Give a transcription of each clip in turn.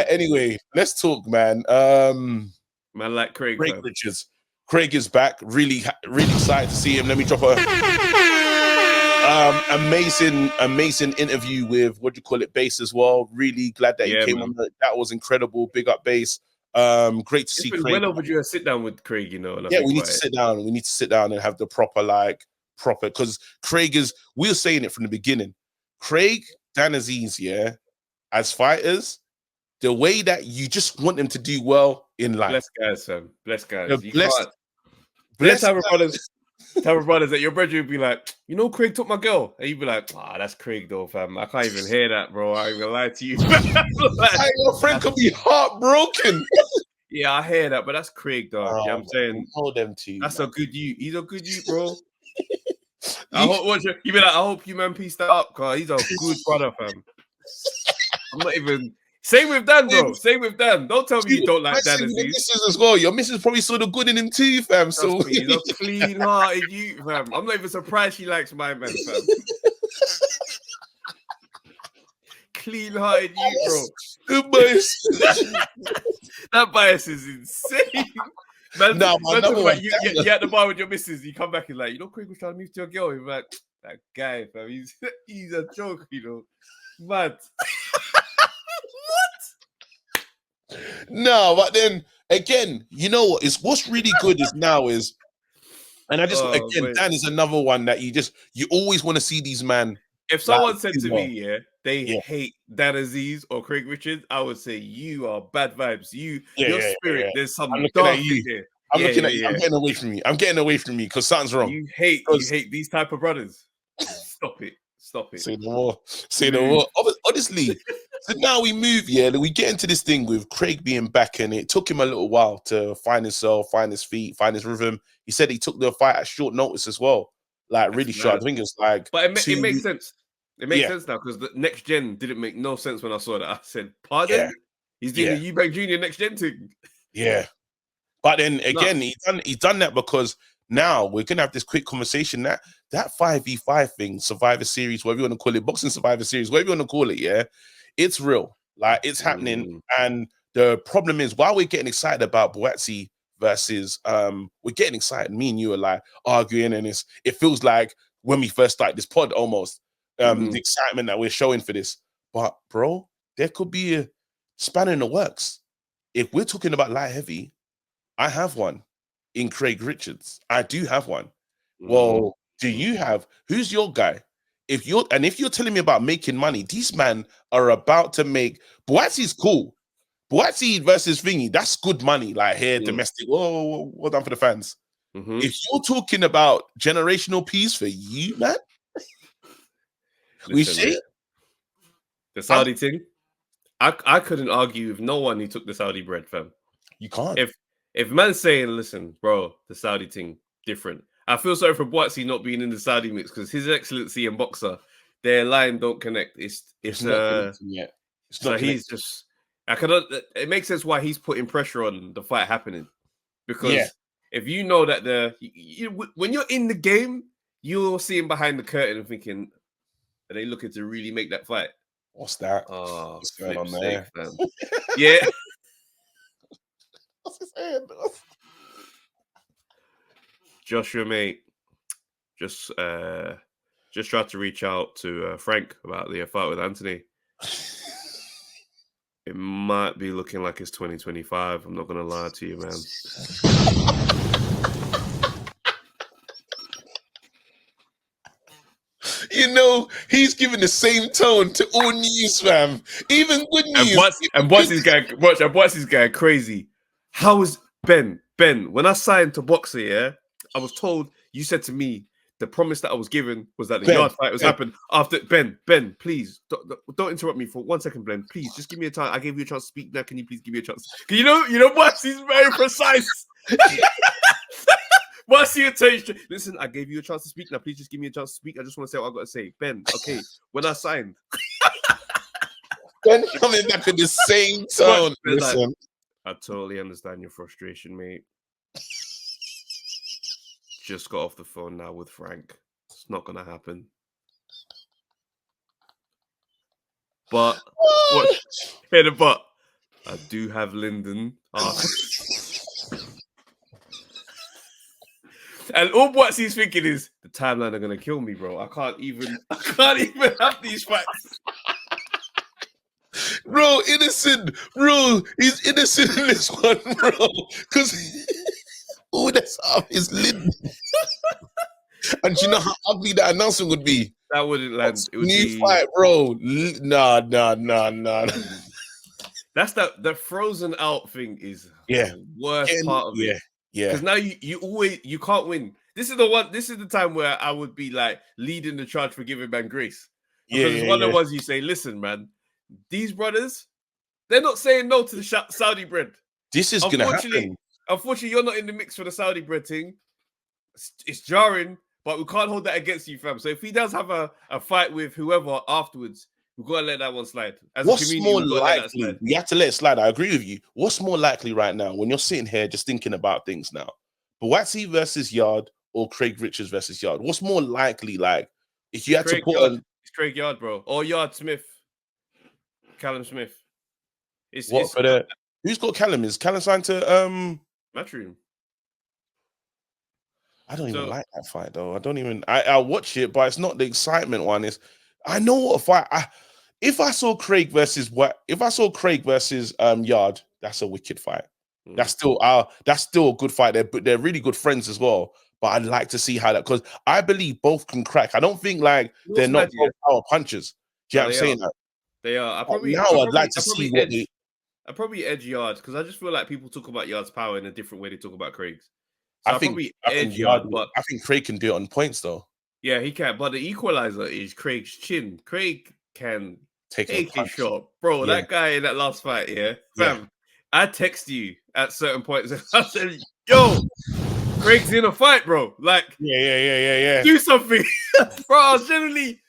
Anyway, let's talk, man. Man, like Craig Richards. Craig is back. Really excited to see him. Let me drop a amazing interview with Bass as well. Really glad that he came on. That was incredible. Big up Bass. Great to see Craig. Well overdue a sit down with Craig, you know. And we need to sit down. We need to sit down and have the proper because Craig is. We were saying it from the beginning. Craig, Dan Aziz, as fighters, the way that you just want them to do well in life. Bless guys, fam. Bless guys. Bless our brothers. Tell our brothers that your brother would be like, you know, Craig took my girl. And you'd be like, that's Craig though, fam. I can't even hear that, bro. I ain't gonna lie to you. Your friend could be heartbroken. Yeah, I hear that, but that's Craig, dog. You know what I'm saying? Hold them to you. That's a good you. He's a good you, bro. You be like, I hope you man piece that up, cause he's a good brother, fam. I'm not even. Same with Dan, bro. Same with Dan. Don't tell me you don't like Dan as well. Your missus probably saw the good in him too, fam. So he's a clean-hearted you, fam. I'm not even surprised she likes my man, fam. Clean-hearted you, bro. That bias is insane. Man, you at the bar with your missus, you come back and like, you know, Craig was trying to move to your girl. You're like, that guy, fam, he's a joke, you know. Mad. No, but then again, you know what? What's really good is and I just Dan is another one that you always want to see these man. If someone said to me, they hate Dan Aziz or Craig Richards, I would say you are bad vibes. Your spirit, there's some dark in here. I'm looking at you. I'm getting away from you. I'm getting away from you because something's wrong. You hate these type of brothers. Stop it. Say no more. Honestly. So now we move, we get into this thing with Craig being back, and it took him a little while to find himself, find his feet, find his rhythm. He said he took the fight at short notice as well, like really short. I think it's like, but it makes sense. It makes sense now because the next gen didn't make no sense when I saw that. I said, "Pardon? Yeah. He's doing the Eubank Jr. next gen thing." Yeah, but then again, he's done that because now we're gonna have this quick conversation that 5v5 thing, Survivor Series, whatever you want to call it, boxing Survivor Series, whatever you want to call it, it's real. Like it's happening. And the problem is, while we're getting excited about Buatsi versus we're getting excited. Me and you are like arguing, and it feels like when we first started this pod almost. The excitement that we're showing for this. But bro, there could be a spanner in the works. If we're talking about light heavy, I have one in Craig Richards. I do have one. Well, do you have? Who's your guy? If you're telling me about making money, these men are about to make. Buatsi's cool. Buatsi versus Thingy, that's good money. Like here, domestic. Whoa, well done for the fans. If you're talking about generational peace for you, man, we see the Saudi thing. I couldn't argue with no one who took the Saudi bread, fam. You can't. If man's saying, listen, bro, the Saudi thing different. I feel sorry for Buatsi not being in the Saudi mix because His Excellency and Boxer, their line don't connect. It's not yet. So he's just. I cannot. It makes sense why he's putting pressure on the fight happening, because if you know that when you're in the game, you're seeing behind the curtain and thinking, are they looking to really make that fight? What's that? Oh, what's going on there? Yeah. What's his hand? Joshua, mate, just tried to reach out to Frank about the fight with Anthony. It might be looking like it's 2025. I'm not going to lie to you, man. You know, he's giving the same tone to all news, fam. Even good news. And what's this guy crazy? How is Ben? When I signed to Boxer, I was told, you said to me, the promise that I was given was that the yard fight was happened after Ben, please don't interrupt me for 1 second, Ben. Please just give me a time. I gave you a chance to speak now. Can you please give me a chance? You know what? He's very precise. What's your attention? Listen, I gave you a chance to speak. Now please just give me a chance to speak. I just want to say what I got to say. Ben, okay, when I signed. Ben coming back with the same tone. Listen. I totally understand your frustration, mate. Just got off the phone now with Frank. It's not going to happen. But, I do have Lyndon. And all what he's thinking is the timeline are gonna kill me, bro. I can't even have these facts. Bro, innocent, bro. He's innocent in this one, bro. Because all that's up is Lyndon. And do you know how ugly that announcement would be? That wouldn't land. It would new be fight, bro. Nah. That's the frozen out thing is the worst part of it. Yeah. Because now you can't win. This is the time where I would be like leading the charge for giving man grace. Because it's one of the ones you say, listen, man, these brothers, they're not saying no to the Saudi bread. This is gonna happen. Unfortunately, you're not in the mix for the Saudi bread thing. It's jarring, but we can't hold that against you, fam. So if he does have a fight with whoever afterwards, we've got to let that one slide. What's more likely? We have to let it slide. I agree with you. What's more likely right now when you're sitting here just thinking about things now? Buatsi versus Yard or Craig Richards versus Yard? What's more likely? Like, if you had to put on... It's Craig Yard, bro. Or Yard Smith. Callum Smith. Who's got Callum? Is Callum signed to Matchroom? I don't even like that fight though. I'll watch it, but it's not the excitement one. I know what a fight. If I saw Craig versus Yard, that's a wicked fight. That's still a good fight. They're really good friends as well. But I'd like to see how that, because I believe both can crack. I don't think like they're not both power punchers. Do you know what I'm saying? They are. I'd like to see what they... I'd probably edge Yard because I just feel like people talk about Yard's power in a different way they talk about Craig's. So I think Yard, but I think Craig can do it on points though. Yeah, he can. But the equalizer is Craig's chin. Craig can take a shot, bro. Yeah. That guy in that last fight, fam. I text you at certain points and I said, "Yo, Craig's in a fight, bro. Like, do something, bro." I was generally,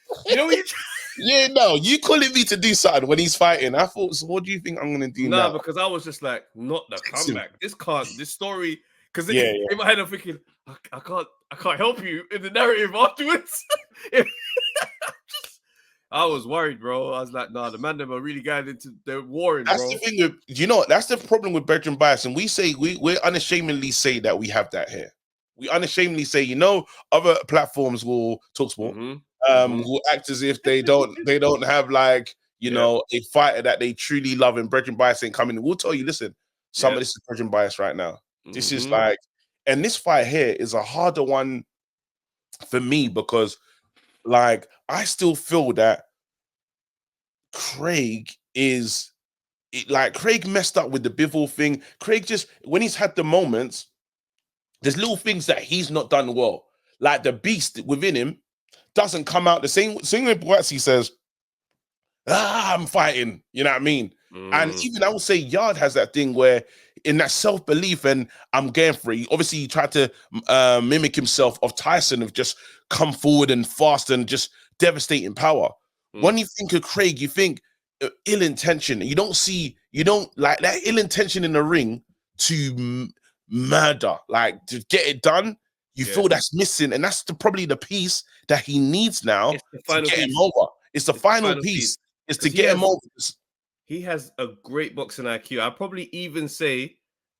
you calling me to do something when he's fighting. I thought, so what do you think I'm gonna do now? Because I was just like, not the comeback. This story. Because in my head I'm thinking, I can't help you in the narrative afterwards. I was worried, bro. I was like, nah, the man them are really getting into the warring, bro. That's the thing that's the problem with Bedroom Bias. And we say, we unashamedly say that we have that here. We unashamedly say, other platforms will talk sport, will act as if they don't have like, a fighter that they truly love, and Bedroom Bias ain't coming. We'll tell you, listen, some of this is Bedroom Bias right now. This is like, and this fight here is a harder one for me because, like, I still feel that Craig messed up with the Bivol thing. Craig just, when he's had the moments, there's little things that he's not done well. Like the beast within him doesn't come out the same when Buatsi says, I'm fighting, you know what I mean? And even I would say Yard has that thing where in that self-belief and I'm going for it. Obviously, he tried to mimic himself of Tyson, of just come forward and fast and just devastating power. When you think of Craig, you think ill intention. You don't like that ill intention in the ring to murder, like to get it done. You feel that's missing, and that's probably the piece that he needs now to get him over. It's the final piece. Is to get him over. He has a great boxing IQ. I'd probably even say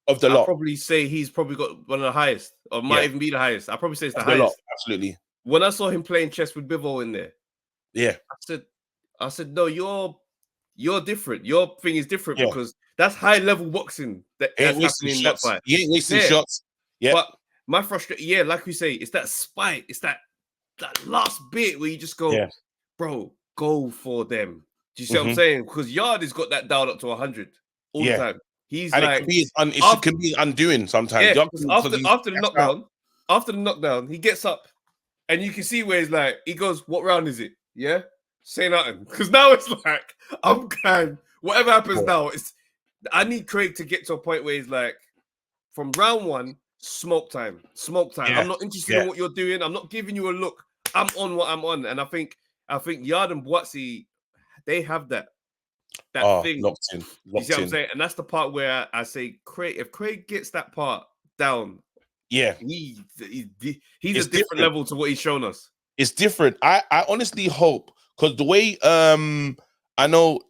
probably say he's probably got one of the highest, or might even be the highest. I'd probably say it's the highest. Absolutely. When I saw him playing chess with Bivol in there, I said, no, you're different. Your thing is different because that's high level boxing that's happening in that fight. He ain't wasting shots. Yeah. But my frustration, like we say, it's that spite. It's that last bit where you just go, bro, go for them. Do you see what I'm saying? Because Yard has got that dialed up to 100 all the time. He's and like, it can be undoing sometimes. After the knockdown, he gets up and you can see where he's like, he goes, "What round is it?" Yeah, say nothing. Because now it's like, I'm kind. Whatever happens now, I need Craig to get to a point where he's like, from round one, smoke time. Yeah. I'm not interested in what you're doing. I'm not giving you a look. I'm on what I'm on. And I think Yard and Buatsi, they have that thing locked in. You see what I'm saying? And that's the part where I say, Craig, if Craig gets that part down, he's a different level to what he's shown us. It's different. I honestly hope, because the way I know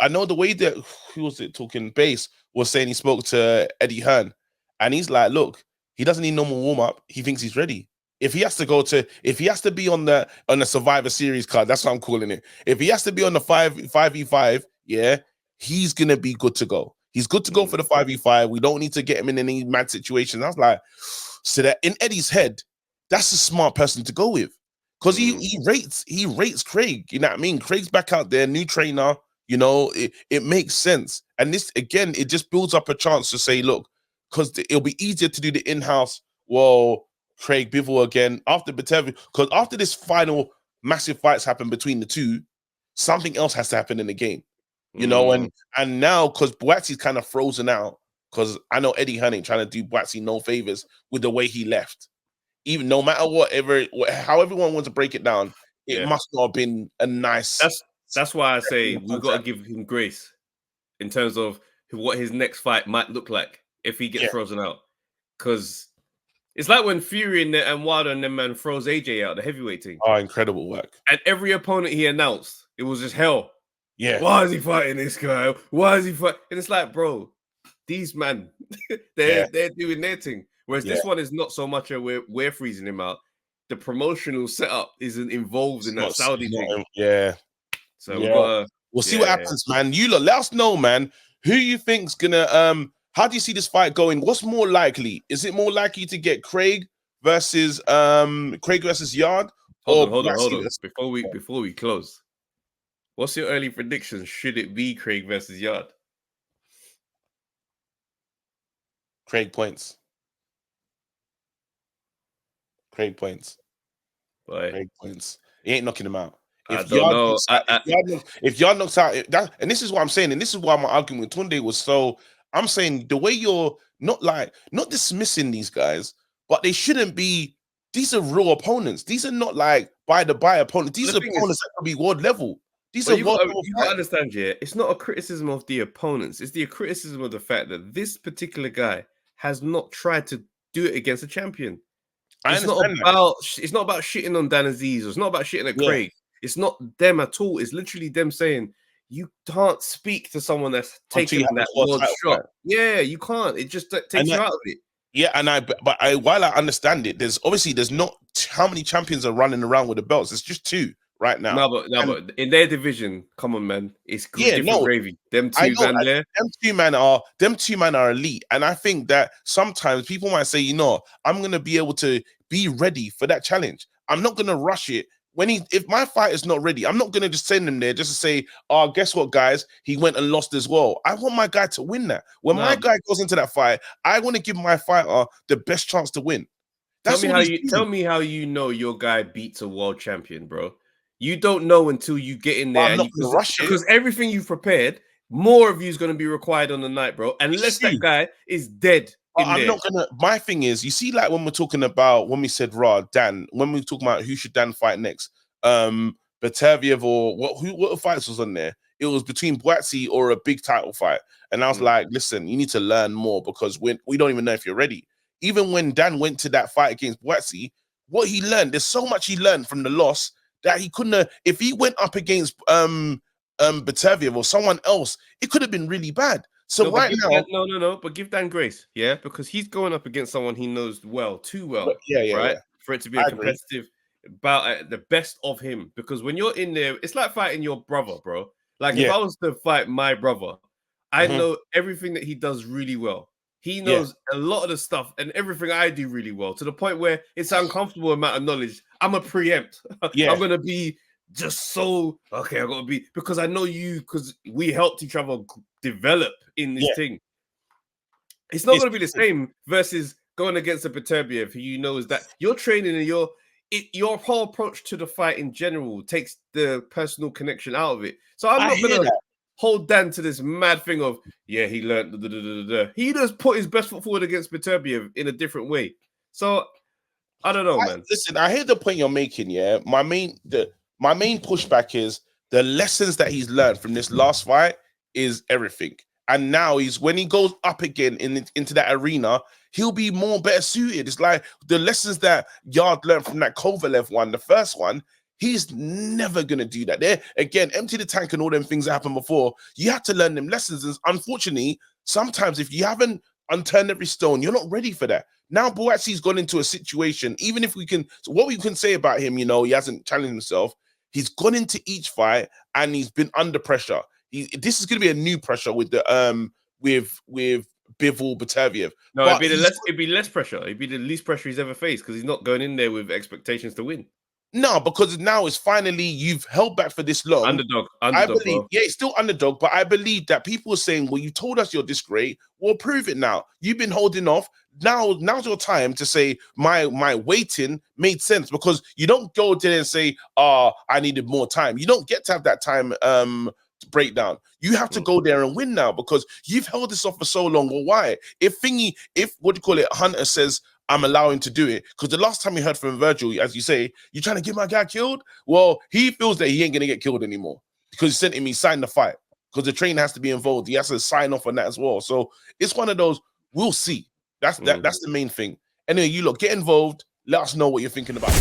I know the way that who was it talking base was saying he spoke to Eddie Hearn, and he's like, look, he doesn't need no more warm up. He thinks he's ready. If he has to be on the Survivor Series card, that's what I'm calling it. If he has to be on the 5v5, yeah, he's gonna be good to go. He's good to go for the 5v5. We don't need to get him in any mad situation. I was like, so that in Eddie's head, that's a smart person to go with. Because he rates Craig, you know what I mean? Craig's back out there, new trainer, you know, it makes sense. And this again, it just builds up a chance to say, look, because it'll be easier to do the in-house, well, Craig Bivol again after Batavia, because after this final massive fights happen between the two, something else has to happen in the game, you know. And now because Boatsie's kind of frozen out, because I know Eddie Hearn ain't trying to do Boatsie no favors with the way he left. Even no matter how everyone wants to break it down, it must not have been a nice. That's why I say we've got to give him grace in terms of what his next fight might look like if he gets frozen out, because. It's like when Fury and Wilder and them man froze AJ out, the heavyweight thing. Oh, incredible work. And every opponent he announced, it was just hell. Yeah. Why is he fighting this guy? Why is he fighting? And it's like, bro, these man, they're doing their thing. Whereas this one is not so much we're freezing him out. The promotional setup isn't involved in that Saudi thing. Yeah. So we'll see what happens, man. You lot, let us know, man. Who you think's gonna how do you see this fight going? What's more likely? Is it more likely to get Craig versus Yard? Hold on. Before we close, what's your early prediction? Should it be Craig versus Yard? Craig points. Craig points. He ain't knocking him out. If Yard knocks out, and this is what I'm saying, and this is why my argument with Tunde was so. I'm saying the way you're not dismissing these guys, but they shouldn't be. These are real opponents. These are not like by opponents. These are opponents that could be world level. These are world level. You gotta understand, yeah. It's not a criticism of the opponents. It's the criticism of the fact that this particular guy has not tried to do it against a champion. It's not about shitting on Dan Aziz. It's not about shitting at Craig. It's not them at all. It's literally them saying, you can't speak to someone that's taking that world shot. Yeah, you can't. It just takes you out of it. Yeah, while I understand it, there's not how many champions are running around with the belts. It's just 2 right now. But in their division, come on, man, it's different gravy. Them two men are elite, and I think that sometimes people might say, I'm gonna be able to be ready for that challenge. I'm not gonna rush it. If my fight is not ready, I'm not gonna just send him there just to say, oh, guess what, guys? He went and lost as well. I want my guy to win that. When my guy goes into that fight, I want to give my fighter the best chance to win. Tell me how you know your guy beats a world champion, bro. You don't know until you get in there. I'm not gonna rush it. Because everything you've prepared, more of you is gonna be required on the night, bro. Unless that guy is dead. My thing is, you see, like when we're talking about when we said Dan, when we talking about who should Dan fight next, Bataviev or what fights was on there? It was between Boatsie or a big title fight, and I was like, listen, you need to learn more because we don't even know if you're ready. Even when Dan went to that fight against Boatsie, what he learned, there's so much he learned from the loss that he couldn't have. If he went up against Bataviev or someone else, it could have been really bad. So but give Dan grace, yeah, because he's going up against someone he knows too well, right? For it to be a competitive bout, the best of him. Because when you're in there, it's like fighting your brother, bro. Like if I was to fight my brother, I know everything that he does really well. He knows a lot of the stuff and everything I do really well, to the point where it's an uncomfortable amount of knowledge. I'm a preempt. I'm gonna be just so okay. I gotta be, because I know you, because we helped each other develop in this thing. It's not going to be the same versus going against a Beterbiev who knows that your training and your whole approach to the fight in general takes the personal connection out of it. So I'm not going to hold Dan to this mad thing of, he learned. He just put his best foot forward against Beterbiev in a different way. So I don't know, man. Listen, I hear the point you're making. Yeah, my main pushback is the lessons that he's learned from this last fight is everything. And now when he goes up again into that arena, he'll be better suited. It's like the lessons that Yard learned from that Kovalev one, the first one, He's never gonna do that. There again, empty the tank and all them things that happened before. You have to learn them lessons. And unfortunately, sometimes if you haven't unturned every stone, you're not ready for that. Now Boatsi's gone into a situation, even if we can, so what we can say about him, you know, he hasn't challenged himself. He's gone into each fight and he's been under pressure. This is going to be a new pressure with the with Bivol Bataviev. No, it'd be less pressure. It'd be the least pressure he's ever faced because he's not going in there with expectations to win. No, because now it's finally you've held back for this long. Underdog, I believe, bro. yeah, it's still underdog, but I believe that people are saying, well, you told us you're this great. Well, prove it now. You've been holding off. Now's your time to say my waiting made sense, because you don't go there and say, I needed more time. You don't get to have that time breakdown. You have to go there and win now because you've held this off for so long. Well, why? If what do you call it, Hunter says, I'm allowing to do it, because the last time we heard from Virgil, as you say, you're trying to get my guy killed. Well, he feels that he ain't gonna get killed anymore because he sent him, he signed the fight, because the trainer has to be involved. He has to sign off on that as well. So it's one of those, we'll see. That's the main thing. Anyway, you lot get involved. Let us know what you're thinking about.